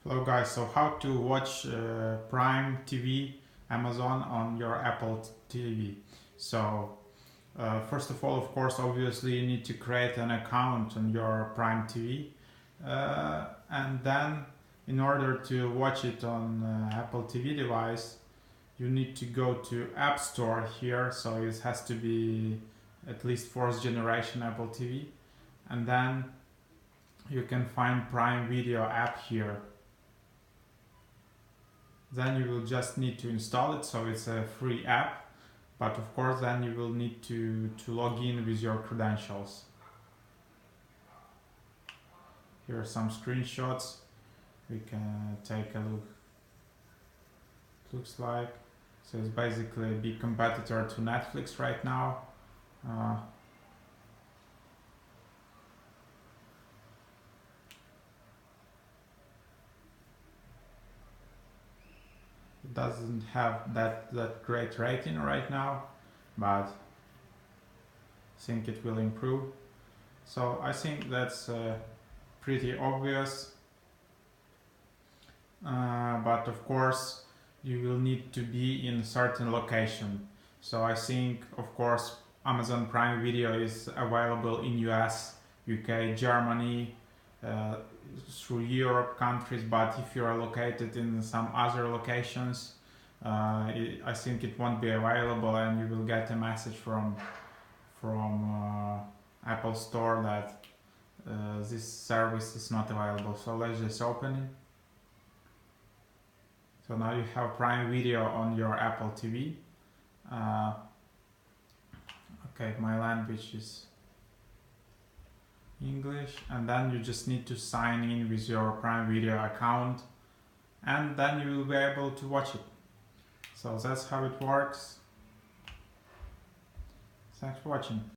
Hello guys, so how to watch Prime TV Amazon on your Apple TV. So first of all, of course, obviously you need to create an account on your Prime TV, and then in order to watch it on Apple TV device, you need to go to App Store here, so it has to be at least fourth generation Apple TV, and then you can find Prime Video app here. Then you will just need to install it, so it's a free app, but of course then you will need to log in with your credentials. Here are some screenshots we can take a look. It looks like, so it's basically a big competitor to Netflix right now. It doesn't have that great rating right now, but I think it will improve. So I think that's pretty obvious, but of course you will need to be in a certain location. So I think, of course, Amazon Prime Video is available in US, UK, Germany, through Europe countries, but if you are located in some other locations, I think it won't be available, and you will get a message from Apple Store that this service is not available. So let's just open it. So now you have Prime Video on your Apple TV. Okay, my language is English, and then you just need to sign in with your Prime Video account, and then you will be able to watch it. So that's how it works. Thanks for watching.